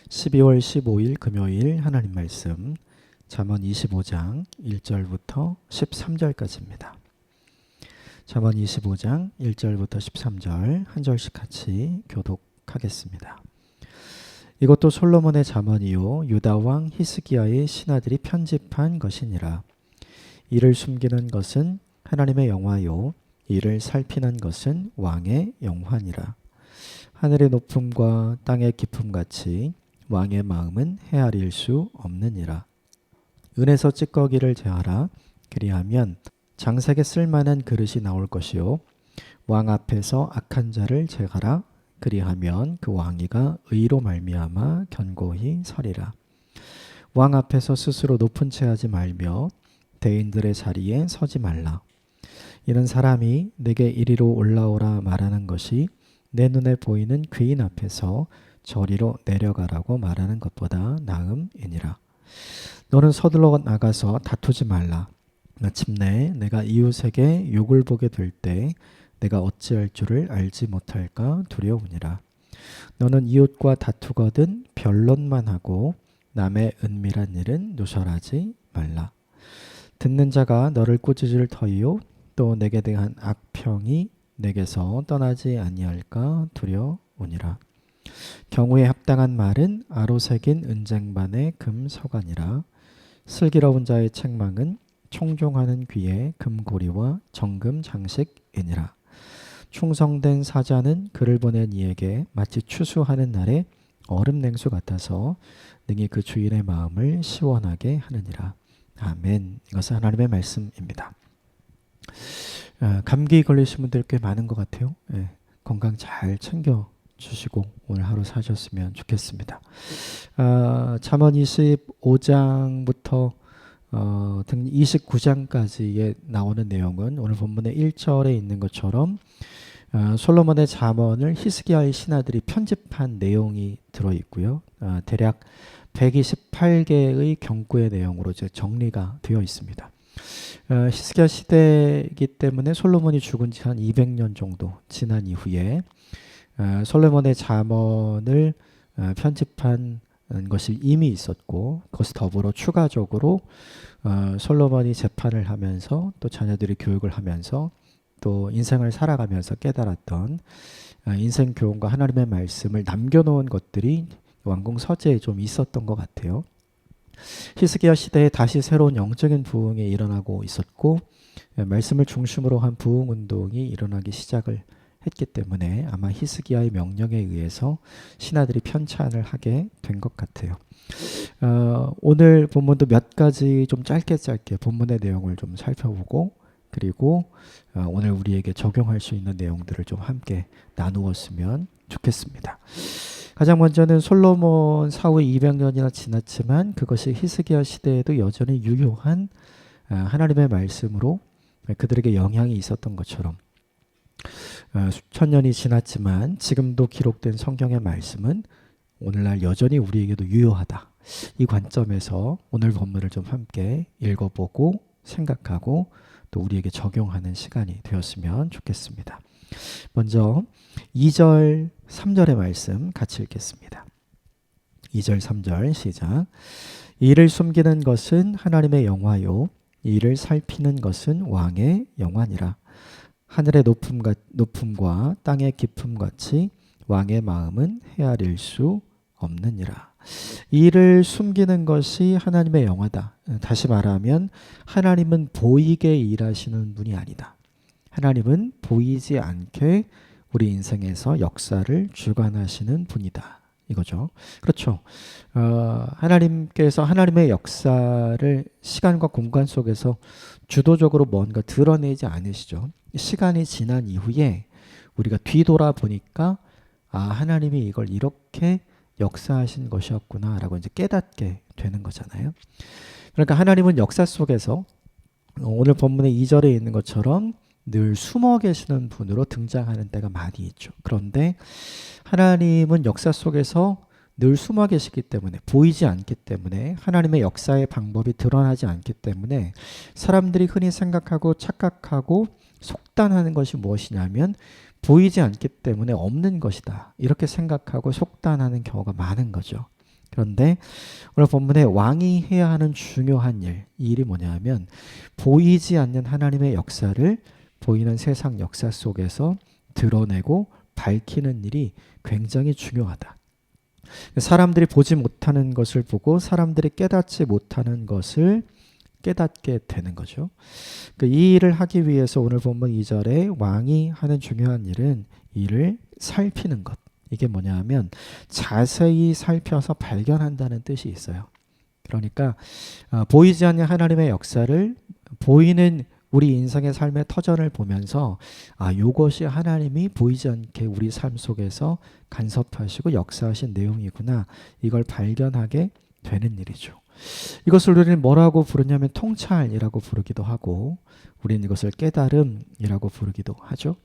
12월 15일 금요일 하나님 말씀 잠언 25장 1절부터 13절까지입니다. 잠언 25장 1절부터 13절 한 절씩 같이 교독하겠습니다. 이것도 솔로몬의 잠언이요 유다 왕 히스기야의 신하들이 편집한 것이니라. 이를 숨기는 것은 하나님의 영화요 이를 살피는 것은 왕의 영화니라. 하늘의 높음과 땅의 깊음같이 왕의 마음은 헤아릴 수 없느니라. 은에서 찌꺼기를 제하라. 그리하면 장색에 쓸만한 그릇이 나올 것이요 왕 앞에서 악한 자를 제하라. 그리하면 그 왕위가 의로 말미암아 견고히 서리라. 왕 앞에서 스스로 높은 채 하지 말며 대인들의 자리에 서지 말라. 이는 사람이 내게 이리로 올라오라 말하는 것이 내 눈에 보이는 귀인 앞에서 저리로 내려가라고 말하는 것보다 나음이니라. 너는 서둘러 나가서 다투지 말라. 마침내 내가 이웃에게 욕을 보게 될 때 내가 어찌할 줄을 알지 못할까 두려우니라. 너는 이웃과 다투거든 변론만 하고 남의 은밀한 일은 누설하지 말라. 듣는 자가 너를 꾸짖을 터이요 또 내게 대한 악평이 내게서 떠나지 아니할까 두려우니라. 경우에 합당한 말은 아로 새긴 은쟁반의 금서관이라. 슬기로운 자의 책망은 청종하는 귀의 금고리와 정금 장식이니라. 충성된 사자는 그를 보낸 이에게 마치 추수하는 날에 얼음 냉수 같아서 능히 그 주인의 마음을 시원하게 하느니라. 아멘. 이것은 하나님의 말씀입니다. 감기 걸리신 분들 꽤 많은 것 같아요. 건강 잘 챙겨 주시고 오늘 하루 사셨으면 좋겠습니다. 잠언 25장부터 등 29장까지에 나오는 내용은 오늘 본문의 1절에 있는 것처럼 솔로몬의 잠언을 히스기야의 신하들이 편집한 내용이 들어있고요. 대략 128개의 경고의 내용으로 이제 정리가 되어 있습니다. 히스기야 시대이기 때문에 솔로몬이 죽은 지 한 200년 정도 지난 이후에 솔로몬의 잠언을 편집한 것이 이미 있었고 그것이 더불어 추가적으로 솔로몬이 재판을 하면서 또 자녀들이 교육을 하면서 또 인생을 살아가면서 깨달았던 인생 교훈과 하나님의 말씀을 남겨놓은 것들이 왕궁 서재에 좀 있었던 것 같아요. 히스기야 시대에 다시 새로운 영적인 부흥이 일어나고 있었고 말씀을 중심으로 한 부흥 운동이 일어나기 시작을 했기 때문에 아마 히스기야의 명령에 의해서 신하들이 편찬을 하게 된 것 같아요. 오늘 본문도 몇 가지 좀 짧게 본문의 내용을 좀 살펴보고 그리고 오늘 우리에게 적용할 수 있는 내용들을 좀 함께 나누었으면 좋겠습니다. 가장 먼저는 솔로몬 사후 200년이나 지났지만 그것이 히스기야 시대에도 여전히 유효한 하나님의 말씀으로 그들에게 영향이 있었던 것처럼 수천 년이 지났지만 지금도 기록된 성경의 말씀은 오늘날 여전히 우리에게도 유효하다. 이 관점에서 오늘 본문을 좀 함께 읽어보고 생각하고 또 우리에게 적용하는 시간이 되었으면 좋겠습니다. 먼저 2절 3절의 말씀 같이 읽겠습니다. 2절 3절 시작. 이를 숨기는 것은 하나님의 영화요 이를 살피는 것은 왕의 영화니라. 하늘의 높음과 땅의 깊음같이 왕의 마음은 헤아릴 수 없느니라. 이를 숨기는 것이 하나님의 영화다. 다시 말하면 하나님은 보이게 일하시는 분이 아니다. 하나님은 보이지 않게 우리 인생에서 역사를 주관하시는 분이다. 이거죠. 그렇죠. 하나님께서 하나님의 역사를 시간과 공간 속에서 주도적으로 뭔가 드러내지 않으시죠. 시간이 지난 이후에 우리가 뒤돌아 보니까 하나님이 이걸 이렇게 역사하신 것이었구나 라고 이제 깨닫게 되는 거잖아요. 그러니까 하나님은 역사 속에서 오늘 본문의 2절에 있는 것처럼 늘 숨어 계시는 분으로 등장하는 때가 많이 있죠. 그런데 하나님은 역사 속에서 늘 숨어 계시기 때문에 보이지 않기 때문에 하나님의 역사의 방법이 드러나지 않기 때문에 사람들이 흔히 생각하고 착각하고 속단하는 것이 무엇이냐면 보이지 않기 때문에 없는 것이다. 이렇게 생각하고 속단하는 경우가 많은 거죠. 그런데 오늘 본문에 왕이 해야 하는 중요한 일, 이 일이 뭐냐면 보이지 않는 하나님의 역사를 보이는 세상 역사 속에서 드러내고 밝히는 일이 굉장히 중요하다. 사람들이 보지 못하는 것을 보고 사람들이 깨닫지 못하는 것을 깨닫게 되는 거죠. 이 일을 하기 위해서 오늘 본문 2절에 왕이 하는 중요한 일은 이를 살피는 것. 이게 뭐냐면 자세히 살펴서 발견한다는 뜻이 있어요. 그러니까 보이지 않는 하나님의 역사를 보이는 우리 인생의 삶의 터전을 보면서 이것이 하나님이 보이지 않게 우리 삶 속에서 간섭하시고 역사하신 내용이구나. 이걸 발견하게 되는 일이죠. 이것을 우리는 뭐라고 부르냐면 통찰이라고 부르기도 하고 우리는 이것을 깨달음이라고 부르기도 하죠.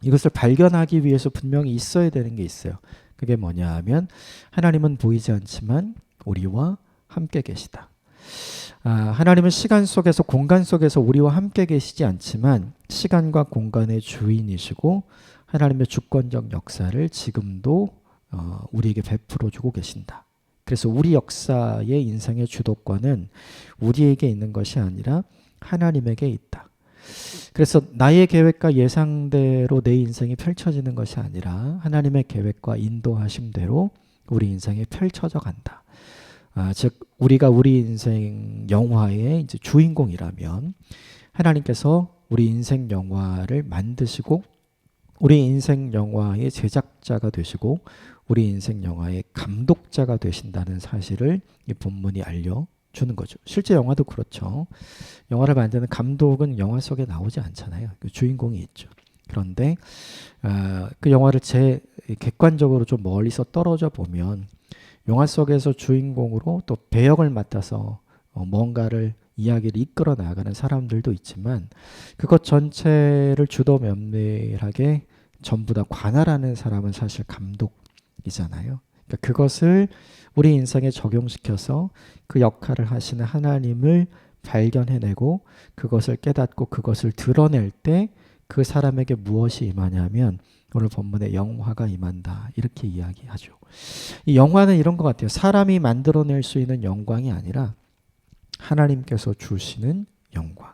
이것을 발견하기 위해서 분명히 있어야 되는 게 있어요. 그게 뭐냐 하면 하나님은 보이지 않지만 우리와 함께 계시다. 하나님은 시간 속에서 공간 속에서 우리와 함께 계시지 않지만 시간과 공간의 주인이시고 하나님의 주권적 역사를 지금도 우리에게 베풀어 주고 계신다. 그래서 우리 역사의 인생의 주도권은 우리에게 있는 것이 아니라 하나님에게 있다. 그래서 나의 계획과 예상대로 내 인생이 펼쳐지는 것이 아니라 하나님의 계획과 인도하심대로 우리 인생이 펼쳐져 간다. 즉 우리가 우리 인생 영화의 이제 주인공이라면 하나님께서 우리 인생 영화를 만드시고 우리 인생 영화의 제작자가 되시고 우리 인생 영화의 감독자가 되신다는 사실을 이 본문이 알려주는 거죠. 실제 영화도 그렇죠. 영화를 만드는 감독은 영화 속에 나오지 않잖아요. 그 주인공이 있죠. 그런데 그 영화를 객관적으로 좀 멀리서 떨어져 보면 영화 속에서 주인공으로 또 배역을 맡아서 뭔가를 이야기를 이끌어 나가는 사람들도 있지만 그것 전체를 주도 면밀하게 전부 다 관할하는 사람은 사실 감독이잖아요. 그러니까 그것을 우리 인생에 적용시켜서 그 역할을 하시는 하나님을 발견해내고 그것을 깨닫고 그것을 드러낼 때 그 사람에게 무엇이 임하냐면 오늘 본문에 영화가 임한다 이렇게 이야기하죠. 이 영화는 이런 것 같아요. 사람이 만들어낼 수 있는 영광이 아니라 하나님께서 주시는 영광.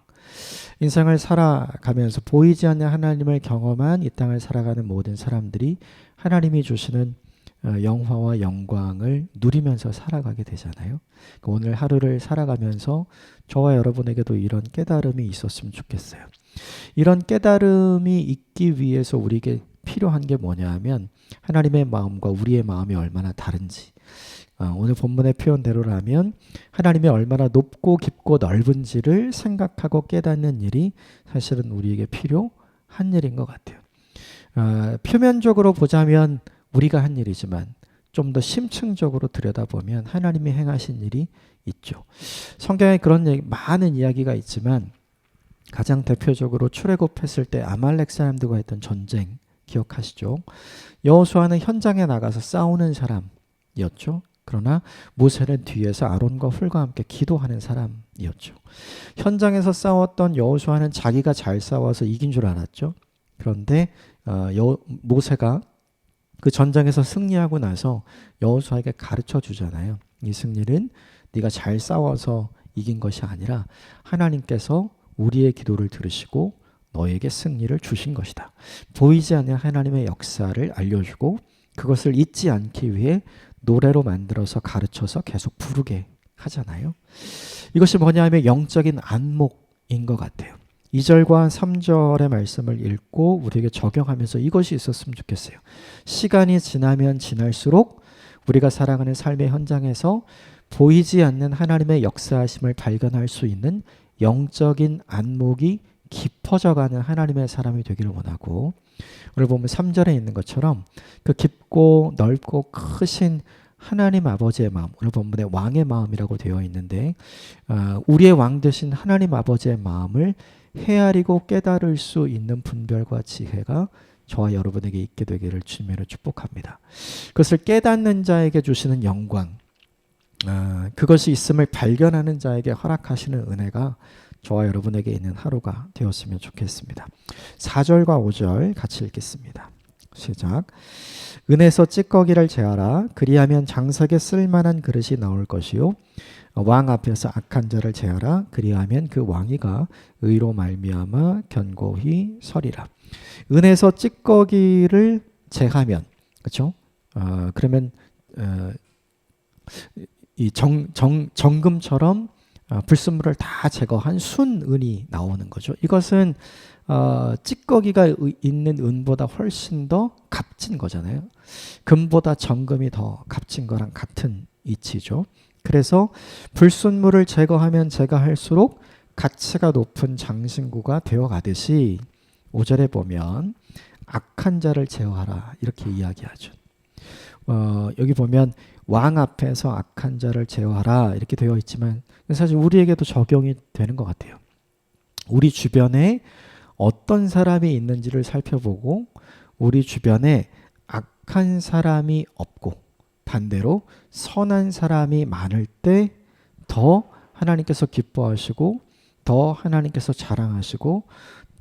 인생을 살아가면서 보이지 않는 하나님을 경험한 이 땅을 살아가는 모든 사람들이 하나님이 주시는 영화와 영광을 누리면서 살아가게 되잖아요. 오늘 하루를 살아가면서 저와 여러분에게도 이런 깨달음이 있었으면 좋겠어요. 이런 깨달음이 있기 위해서 우리에게 필요한 게 뭐냐 하면 하나님의 마음과 우리의 마음이 얼마나 다른지 오늘 본문의 표현대로라면 하나님이 얼마나 높고 깊고 넓은지를 생각하고 깨닫는 일이 사실은 우리에게 필요한 일인 것 같아요. 표면적으로 보자면 우리가 한 일이지만 좀 더 심층적으로 들여다보면 하나님이 행하신 일이 있죠. 성경에 그런 많은 이야기가 있지만 가장 대표적으로 출애굽했을 때 아말렉 사람들과 했던 전쟁 기억하시죠? 여호수아는 현장에 나가서 싸우는 사람이었죠. 그러나 모세는 뒤에서 아론과 훌과 함께 기도하는 사람이었죠. 현장에서 싸웠던 여호수아는 자기가 잘 싸워서 이긴 줄 알았죠. 그런데 모세가 그 전장에서 승리하고 나서 여호수아에게 가르쳐 주잖아요. 이 승리는 네가 잘 싸워서 이긴 것이 아니라 하나님께서 우리의 기도를 들으시고 너에게 승리를 주신 것이다. 보이지 않는 하나님의 역사를 알려주고 그것을 잊지 않기 위해 노래로 만들어서 가르쳐서 계속 부르게 하잖아요. 이것이 뭐냐면 영적인 안목인 것 같아요. 2절과 3절의 말씀을 읽고 우리에게 적용하면서 이것이 있었으면 좋겠어요. 시간이 지나면 지날수록 우리가 살아가는 삶의 현장에서 보이지 않는 하나님의 역사하심을 발견할 수 있는 영적인 안목이 깊어져가는 하나님의 사람이 되기를 원하고 오늘 보면 3절에 있는 것처럼 그 깊고 넓고 크신 하나님 아버지의 마음, 오늘 본문에 왕의 마음이라고 되어 있는데 우리의 왕 되신 하나님 아버지의 마음을 헤아리고 깨달을 수 있는 분별과 지혜가 저와 여러분에게 있게 되기를 주님으로 축복합니다. 그것을 깨닫는 자에게 주시는 영광, 그것이 있음을 발견하는 자에게 허락하시는 은혜가 저와 여러분에게 있는 하루가 되었으면 좋겠습니다. 4절과 5절 같이 읽겠습니다. 시작. 은에서 찌꺼기를 제하라. 그리하면 장석에 쓸만한 그릇이 나올 것이요 왕 앞에서 악한 자를 제하라. 그리하면 그 왕이가 의로 말미암아 견고히 서리라. 은에서 찌꺼기를 제하면, 그렇죠? 그러면 이 정금처럼 불순물을 다 제거한 순은이 나오는 거죠. 이것은 찌꺼기가 있는 은보다 훨씬 더 값진 거잖아요. 금보다 정금이 더 값진 거랑 같은 이치죠. 그래서 불순물을 제거하면 제거할수록 가치가 높은 장신구가 되어가듯이 5절에 보면 악한 자를 제어하라 이렇게 이야기하죠. 여기 보면 왕 앞에서 악한 자를 제어하라 이렇게 되어 있지만 사실 우리에게도 적용이 되는 것 같아요. 우리 주변에 어떤 사람이 있는지를 살펴보고 우리 주변에 악한 사람이 없고 반대로 선한 사람이 많을 때 더 하나님께서 기뻐하시고 더 하나님께서 자랑하시고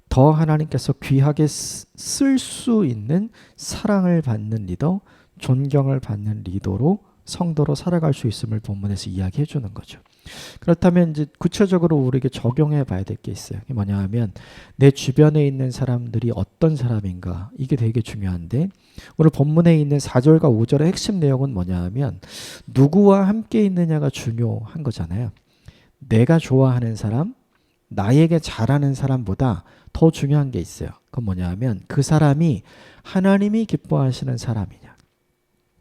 더 하나님께서 귀하게 쓸 수 있는 사랑을 받는 리더, 존경을 받는 리더로 성도로 살아갈 수 있음을 본문에서 이야기해 주는 거죠. 그렇다면 이제 구체적으로 우리에게 적용해 봐야 될 게 있어요. 이게 뭐냐 하면 내 주변에 있는 사람들이 어떤 사람인가 이게 되게 중요한데 오늘 본문에 있는 4절과 5절의 핵심 내용은 뭐냐 하면 누구와 함께 있느냐가 중요한 거잖아요. 내가 좋아하는 사람, 나에게 잘하는 사람보다 더 중요한 게 있어요. 그건 뭐냐 하면 그 사람이 하나님이 기뻐하시는 사람이냐.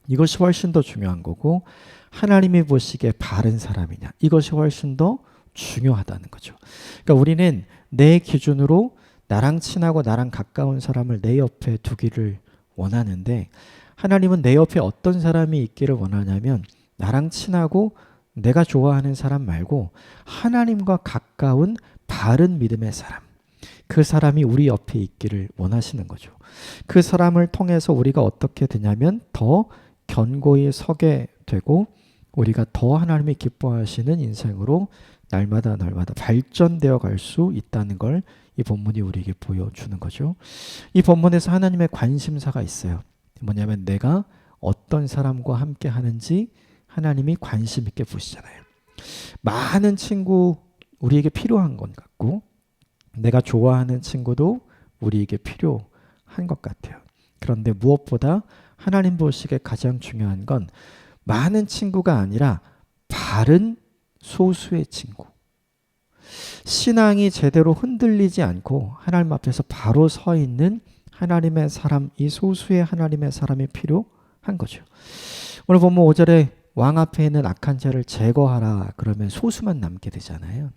이것이 훨씬 더 중요한 거고 하나님이 보시기에 바른 사람이냐. 이것이 훨씬 더 중요하다는 거죠. 그러니까 우리는 내 기준으로 나랑 친하고 나랑 가까운 사람을 내 옆에 두기를 원하는데 하나님은 내 옆에 어떤 사람이 있기를 원하냐면 나랑 친하고 내가 좋아하는 사람 말고 하나님과 가까운 바른 믿음의 사람. 그 사람이 우리 옆에 있기를 원하시는 거죠. 그 사람을 통해서 우리가 어떻게 되냐면 더 견고히 서게 되고 우리가 더 하나님이 기뻐하시는 인생으로 날마다 발전되어 갈 수 있다는 걸 이 본문이 우리에게 보여주는 거죠. 이 본문에서 하나님의 관심사가 있어요. 뭐냐면 내가 어떤 사람과 함께 하는지 하나님이 관심 있게 보시잖아요. 많은 친구 우리에게 필요한 것 같고 내가 좋아하는 친구도 우리에게 필요한 것 같아요. 그런데 무엇보다 하나님 보시기에 가장 중요한 건 많은 친구가 아니라 바른 소수의 친구. 신앙이 제대로 흔들리지 않고 하나님 앞에서 바로 서 있는 하나님의 사람, 이 소수의 하나님의 사람이 필요한 거죠. 오늘 보면 5절에 왕 앞에 있는 악한 자를 제거하라 그러면 소수만 남게 되잖아요.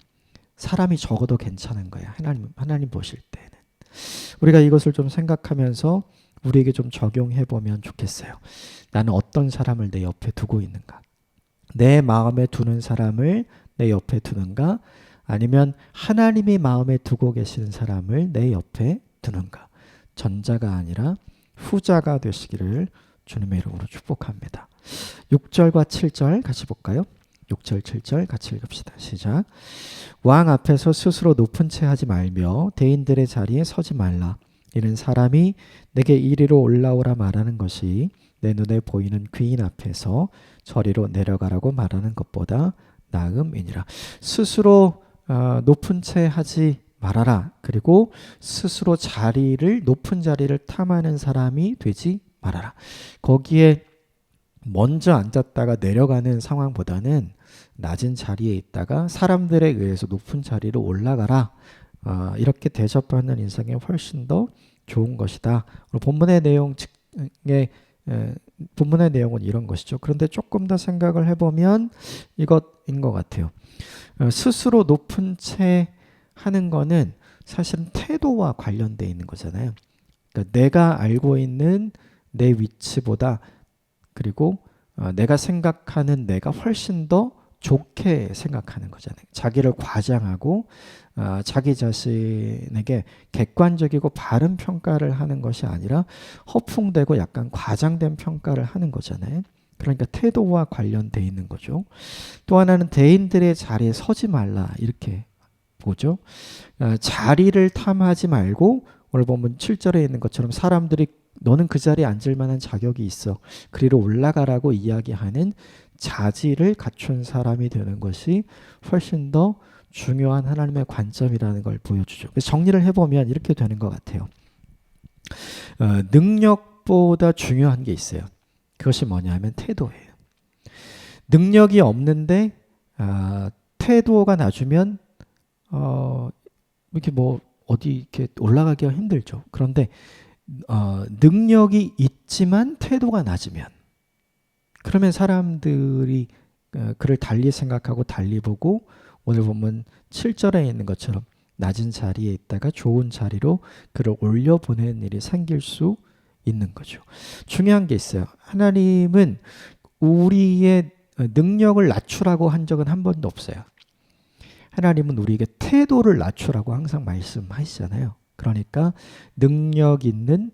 사람이 적어도 괜찮은 거예요. 하나님 보실 때는. 우리가 이것을 좀 생각하면서 우리에게 좀 적용해 보면 좋겠어요. 나는 어떤 사람을 내 옆에 두고 있는가? 내 마음에 두는 사람을 내 옆에 두는가? 아니면 하나님이 마음에 두고 계시는 사람을 내 옆에 두는가? 전자가 아니라 후자가 되시기를 주님의 이름으로 축복합니다. 6절과 7절 같이 볼까요? 6절 7절 같이 읽읍시다. 시작. 왕 앞에서 스스로 높은 채 하지 말며 대인들의 자리에 서지 말라. 이는 사람이 내게 이리로 올라오라 말하는 것이 내 눈에 보이는 귀인 앞에서 저리로 내려가라고 말하는 것보다 나음이니라. 스스로 높은 채 하지 말아라. 그리고 스스로 높은 자리를 탐하는 사람이 되지 말아라. 거기에 먼저 앉았다가 내려가는 상황보다는 낮은 자리에 있다가 사람들에 의해서 높은 자리로 올라가라. 이렇게 대접받는 인생이 훨씬 더 좋은 것이다. 본문의 내용은 이런 것이죠. 그런데 조금 더 생각을 해보면 이것인 것 같아요. 스스로 높은 채 하는 거는 사실은 태도와 관련되어 있는 거잖아요. 그러니까 내가 알고 있는 내 위치보다 그리고 내가 생각하는 내가 훨씬 더 좋게 생각하는 거잖아요. 자기를 과장하고 자기 자신에게 객관적이고 바른 평가를 하는 것이 아니라 허풍되고 약간 과장된 평가를 하는 거잖아요. 그러니까 태도와 관련돼 있는 거죠. 또 하나는 대인들의 자리에 서지 말라 이렇게 보죠. 자리를 탐하지 말고 오늘 보면 7절에 있는 것처럼 사람들이 너는 그 자리에 앉을 만한 자격이 있어. 그리로 올라가라고 이야기하는 자질을 갖춘 사람이 되는 것이 훨씬 더 중요한 하나님의 관점이라는 걸 보여주죠. 그래서 정리를 해보면 이렇게 되는 것 같아요. 능력보다 중요한 게 있어요. 그것이 뭐냐면 태도예요. 능력이 없는데 태도가 낮으면 이렇게 뭐 어디 이렇게 올라가기가 힘들죠. 그런데 능력이 있지만 태도가 낮으면, 그러면 사람들이 그를 달리 생각하고 달리 보고, 오늘 보면 7절에 있는 것처럼 낮은 자리에 있다가 좋은 자리로 그를 올려보내는 일이 생길 수 있는 거죠. 중요한 게 있어요. 하나님은 우리의 능력을 낮추라고 한 적은 한 번도 없어요. 하나님은 우리에게 태도를 낮추라고 항상 말씀하시잖아요. 그러니까 능력 있는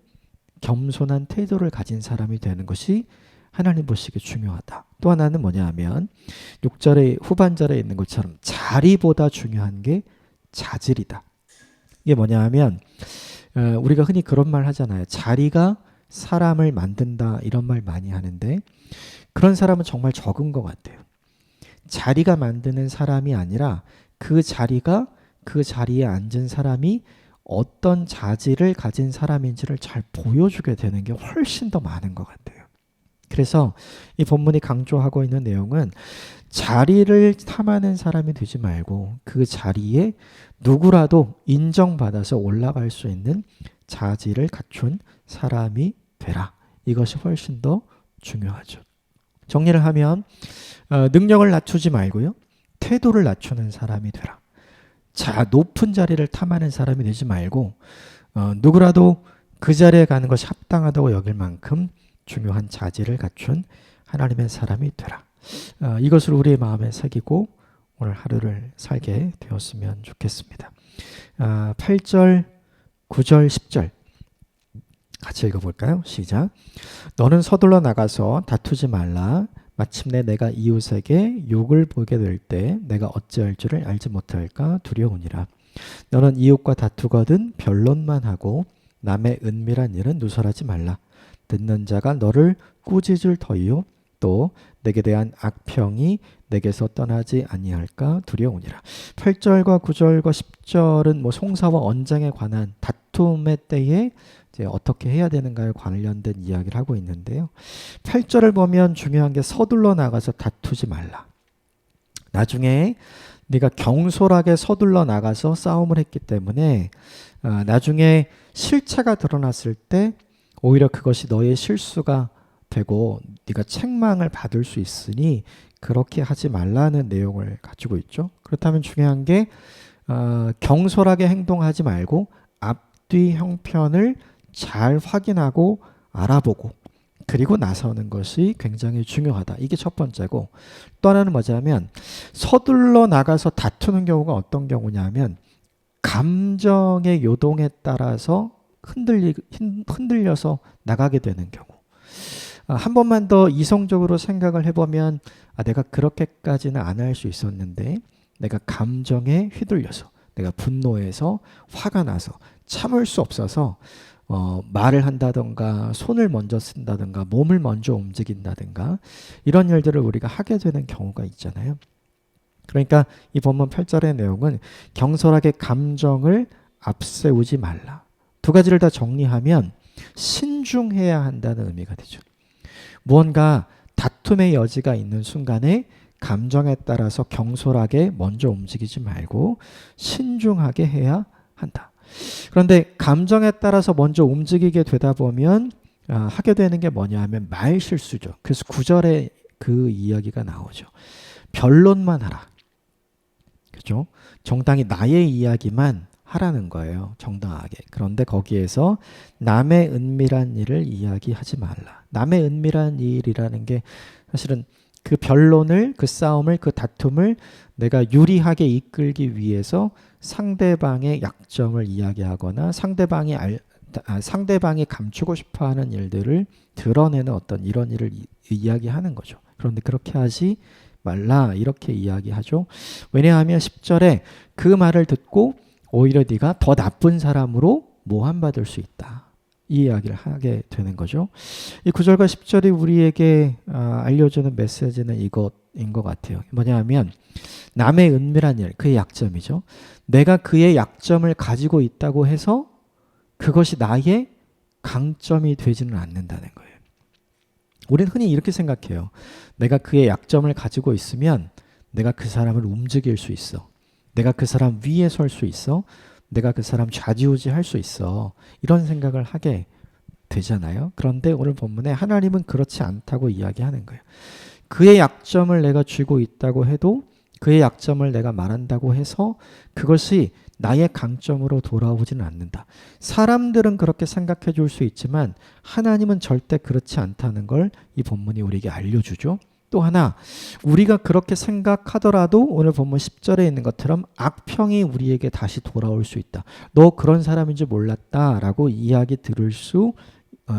겸손한 태도를 가진 사람이 되는 것이 하나님 보시기에 중요하다. 또 하나는 뭐냐 하면 6절의 후반절에 있는 것처럼 자리보다 중요한 게 자질이다. 이게 뭐냐 하면 우리가 흔히 그런 말 하잖아요. 자리가 사람을 만든다, 이런 말 많이 하는데 그런 사람은 정말 적은 것 같아요. 자리가 만드는 사람이 아니라 그 자리가, 그 자리에 앉은 사람이 어떤 자질을 가진 사람인지를 잘 보여주게 되는 게 훨씬 더 많은 것 같아요. 그래서 이 본문이 강조하고 있는 내용은 자리를 탐하는 사람이 되지 말고 그 자리에 누구라도 인정받아서 올라갈 수 있는 자질을 갖춘 사람이 되라. 이것이 훨씬 더 중요하죠. 정리를 하면 능력을 낮추지 말고요. 태도를 낮추는 사람이 되라. 높은 자리를 탐하는 사람이 되지 말고 누구라도 그 자리에 가는 것이 합당하다고 여길 만큼 중요한 자질을 갖춘 하나님의 사람이 되라. 이것을 우리의 마음에 새기고 오늘 하루를 살게 되었으면 좋겠습니다. 8절, 9절, 10절 같이 읽어볼까요? 시작. 너는 서둘러 나가서 다투지 말라. 마침내 내가 이웃에게 욕을 보게 될 때 내가 어찌할 줄을 알지 못할까 두려우니라. 너는 이웃과 다투거든 변론만 하고 남의 은밀한 일은 누설하지 말라. 듣는 자가 너를 꾸짖을 터이요 또 내게 대한 악평이 내게서 떠나지 아니할까 두려우니라. 8절과 9절과 10절은 뭐 송사와 언쟁에 관한 다툼의 때에 이제 어떻게 해야 되는가에 관련된 이야기를 하고 있는데요. 8절을 보면 중요한 게 서둘러 나가서 다투지 말라. 나중에 네가 경솔하게 서둘러 나가서 싸움을 했기 때문에 나중에 실체가 드러났을 때 오히려 그것이 너의 실수가 되고 네가 책망을 받을 수 있으니 그렇게 하지 말라는 내용을 가지고 있죠. 그렇다면 중요한 게 경솔하게 행동하지 말고 앞뒤 형편을 잘 확인하고 알아보고 그리고 나서는 것이 굉장히 중요하다. 이게 첫 번째고, 또 하나는 뭐냐면 서둘러 나가서 다투는 경우가 어떤 경우냐면 감정의 요동에 따라서 흔들려서 나가게 되는 경우. 한 번만 더 이성적으로 생각을 해보면 내가 그렇게까지는 안 할 수 있었는데 내가 감정에 휘둘려서, 내가 분노해서 화가 나서 참을 수 없어서 말을 한다던가 손을 먼저 쓴다던가 몸을 먼저 움직인다던가 이런 일들을 우리가 하게 되는 경우가 있잖아요. 그러니까 이 본문 8절의 내용은 경솔하게 감정을 앞세우지 말라. 두 가지를 다 정리하면 신중해야 한다는 의미가 되죠. 무언가 다툼의 여지가 있는 순간에 감정에 따라서 경솔하게 먼저 움직이지 말고 신중하게 해야 한다. 그런데 감정에 따라서 먼저 움직이게 되다 보면 하게 되는 게 뭐냐 하면 말 실수죠. 그래서 9절에 그 이야기가 나오죠. 변론만 하라. 그죠? 정당히 나의 이야기만 하라는 거예요. 정당하게. 그런데 거기에서 남의 은밀한 일을 이야기하지 말라. 남의 은밀한 일이라는 게 사실은 그 변론을, 그 싸움을, 그 다툼을 내가 유리하게 이끌기 위해서 상대방의 약점을 이야기하거나 상대방이 감추고 싶어하는 일들을 드러내는 어떤 이런 일을 이야기하는 거죠. 그런데 그렇게 하지 말라 이렇게 이야기하죠. 왜냐하면 10절에 그 말을 듣고 오히려 네가 더 나쁜 사람으로 모함받을 수 있다. 이 이야기를 하게 되는 거죠. 이 9절과 10절이 우리에게 알려주는 메시지는 이것인 것 같아요. 뭐냐 하면 남의 은밀한 일, 그의 약점이죠. 내가 그의 약점을 가지고 있다고 해서 그것이 나의 강점이 되지는 않는다는 거예요. 우리는 흔히 이렇게 생각해요. 내가 그의 약점을 가지고 있으면 내가 그 사람을 움직일 수 있어. 내가 그 사람 위에 설 수 있어. 내가 그 사람 좌지우지할 수 있어. 이런 생각을 하게 되잖아요. 그런데 오늘 본문에 하나님은 그렇지 않다고 이야기하는 거예요. 그의 약점을 내가 쥐고 있다고 해도 그의 약점을 내가 말한다고 해서 그것이 나의 강점으로 돌아오지는 않는다. 사람들은 그렇게 생각해 줄 수 있지만 하나님은 절대 그렇지 않다는 걸 이 본문이 우리에게 알려주죠. 또 하나, 우리가 그렇게 생각하더라도 오늘 본문 10절에 있는 것처럼 악평이 우리에게 다시 돌아올 수 있다. 너 그런 사람인 줄 몰랐다 라고 이야기 들을 수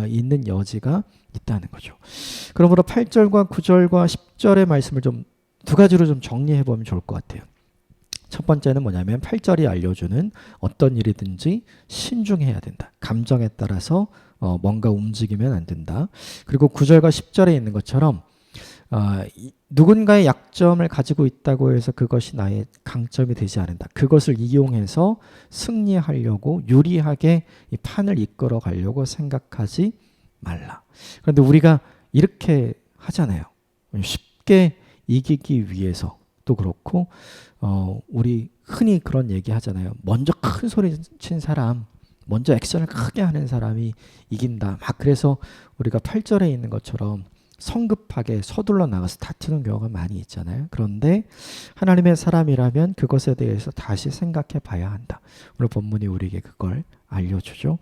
있는 여지가 있다는 거죠. 그러므로 8절과 9절과 10절의 말씀을 좀 두 가지로 좀 정리해 보면 좋을 것 같아요. 첫 번째는 뭐냐면 8절이 알려주는 어떤 일이든지 신중해야 된다. 감정에 따라서 뭔가 움직이면 안 된다. 그리고 9절과 10절에 있는 것처럼 누군가의 약점을 가지고 있다고 해서 그것이 나의 강점이 되지 않는다. 그것을 이용해서 승리하려고 유리하게 이 판을 이끌어 가려고 생각하지 말라. 그런데 우리가 이렇게 하잖아요. 쉽게 이기기 위해서 또 그렇고 우리 흔히 그런 얘기 하잖아요. 먼저 큰 소리 친 사람, 먼저 액션을 크게 하는 사람이 이긴다. 막 그래서 우리가 8절에 있는 것처럼 성급하게 서둘러 나가서 다투는 경우가 많이 있잖아요. 그런데 하나님의 사람이라면 그것에 대해서 다시 생각해 봐야 한다. 오늘 본문이 우리에게 그걸 알려주죠.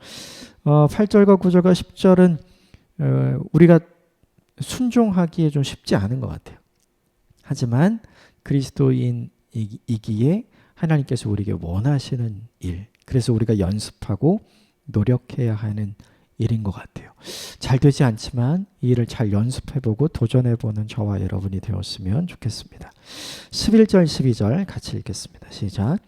8절과 9절과 10절은 우리가 순종하기에 좀 쉽지 않은 것 같아요. 하지만 그리스도인이기에 하나님께서 우리에게 원하시는 일, 그래서 우리가 연습하고 노력해야 하는 일인 것 같아요. 잘 되지 않지만 이 일을 잘 연습해보고 도전해보는 저와 여러분이 되었으면 좋겠습니다. 11절 12절 같이 읽겠습니다. 시작.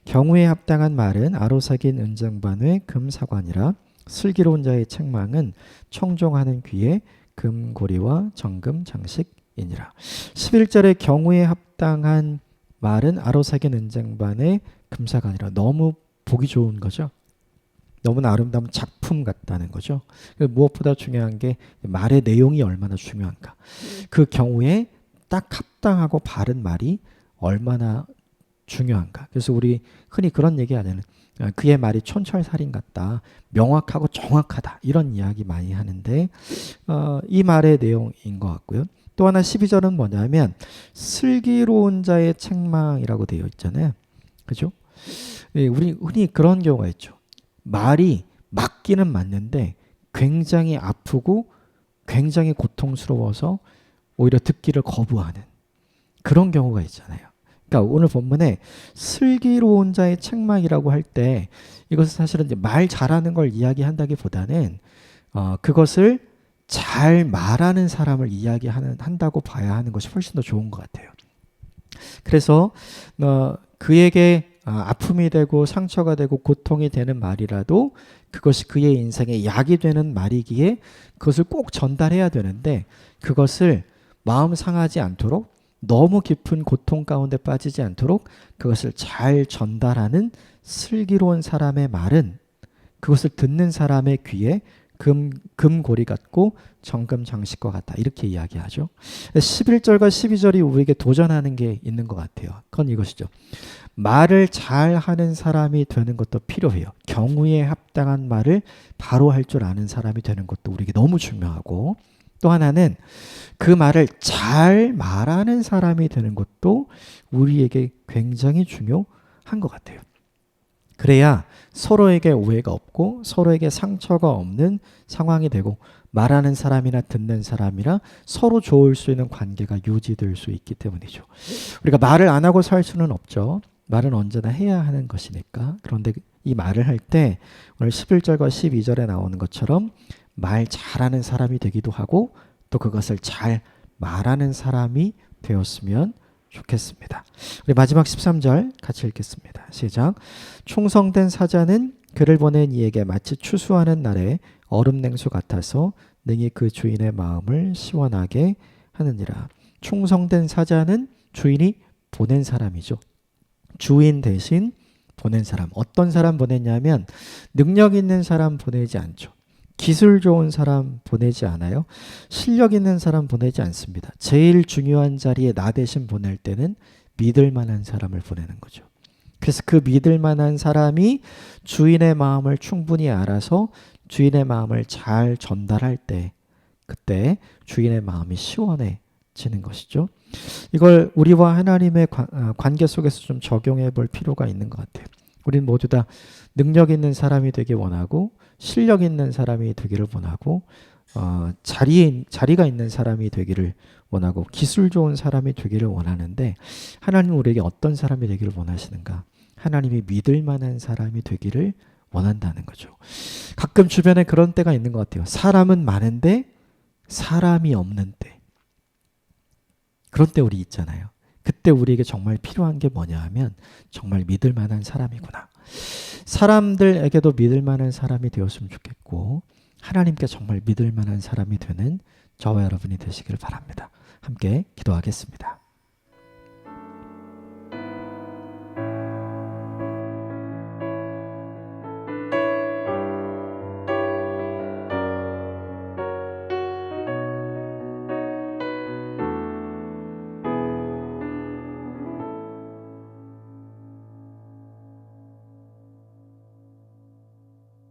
경우에 합당한 말은 아로사긴 은쟁반의 금사관이라 슬기로운 자의 책망은 청종하는 귀에 금고리와 정금 장식이니라. 11절의 경우에 합당한 말은 아로사긴 은쟁반의 금사관이라. 너무 보기 좋은 거죠. 너무나 아름다운 작품 같다는 거죠. 무엇보다 중요한 게 말의 내용이 얼마나 중요한가. 그 경우에 딱 합당하고 바른 말이 얼마나 중요한가. 그래서 우리 흔히 그런 얘기 하잖아요. 그의 말이 촌철살인 같다. 명확하고 정확하다. 이런 이야기 많이 하는데 이 말의 내용인 것 같고요. 또 하나 12절은 뭐냐면 슬기로운 자의 책망이라고 되어 있잖아요. 그죠? 우리 흔히 그런 경우가 있죠. 말이 맞기는 맞는데 굉장히 아프고 굉장히 고통스러워서 오히려 듣기를 거부하는 그런 경우가 있잖아요. 그러니까 오늘 본문에 슬기로운 자의 책망이라고 할 때 이것은 사실은 이제 말 잘하는 걸 이야기한다기보다는 그것을 잘 말하는 사람을 한다고 봐야 하는 것이 훨씬 더 좋은 것 같아요. 그래서 그에게 아픔이 되고 상처가 되고 고통이 되는 말이라도 그것이 그의 인생에 약이 되는 말이기에 그것을 꼭 전달해야 되는데 그것을 마음 상하지 않도록 너무 깊은 고통 가운데 빠지지 않도록 그것을 잘 전달하는 슬기로운 사람의 말은 그것을 듣는 사람의 귀에 금고리 같고 정금 장식과 같다. 이렇게 이야기하죠. 11절과 12절이 우리에게 도전하는 게 있는 것 같아요. 그건 이것이죠. 말을 잘하는 사람이 되는 것도 필요해요. 경우에 합당한 말을 바로 할 줄 아는 사람이 되는 것도 우리에게 너무 중요하고 또 하나는 그 말을 잘 말하는 사람이 되는 것도 우리에게 굉장히 중요한 것 같아요. 그래야 서로에게 오해가 없고 서로에게 상처가 없는 상황이 되고 말하는 사람이나 듣는 사람이나 서로 좋을 수 있는 관계가 유지될 수 있기 때문이죠. 우리가 말을 안 하고 살 수는 없죠. 말은 언제나 해야 하는 것이니까. 그런데 이 말을 할 때 오늘 11절과 12절에 나오는 것처럼 말 잘하는 사람이 되기도 하고 또 그것을 잘 말하는 사람이 되었으면 좋겠습니다. 우리 마지막 13절 같이 읽겠습니다. 시작. 충성된 사자는 그를 보낸 이에게 마치 추수하는 날에 얼음 냉수 같아서 능히 그 주인의 마음을 시원하게 하느니라. 충성된 사자는 주인이 보낸 사람이죠. 주인 대신 보낸 사람. 어떤 사람 보냈냐면 능력 있는 사람 보내지 않죠. 기술 좋은 사람 보내지 않아요. 실력 있는 사람 보내지 않습니다. 제일 중요한 자리에 나 대신 보낼 때는 믿을 만한 사람을 보내는 거죠. 그래서 그 믿을 만한 사람이 주인의 마음을 충분히 알아서 주인의 마음을 잘 전달할 때 그때 주인의 마음이 시원해지는 것이죠. 이걸 우리와 하나님의 관계 속에서 좀 적용해 볼 필요가 있는 것 같아요. 우리는 모두 다 능력 있는 사람이 되기 원하고 실력 있는 사람이 되기를 원하고 자리가 있는 사람이 되기를 원하고 기술 좋은 사람이 되기를 원하는데 하나님은 우리에게 어떤 사람이 되기를 원하시는가? 하나님이 믿을 만한 사람이 되기를 원한다는 거죠. 가끔 주변에 그런 때가 있는 것 같아요. 사람은 많은데 사람이 없는 때. 그런 때 우리 있잖아요. 그때 우리에게 정말 필요한 게 뭐냐 하면 정말 믿을 만한 사람이구나. 사람들에게도 믿을 만한 사람이 되었으면 좋겠고 하나님께 정말 믿을 만한 사람이 되는 저와 여러분이 되시길 바랍니다. 함께 기도하겠습니다.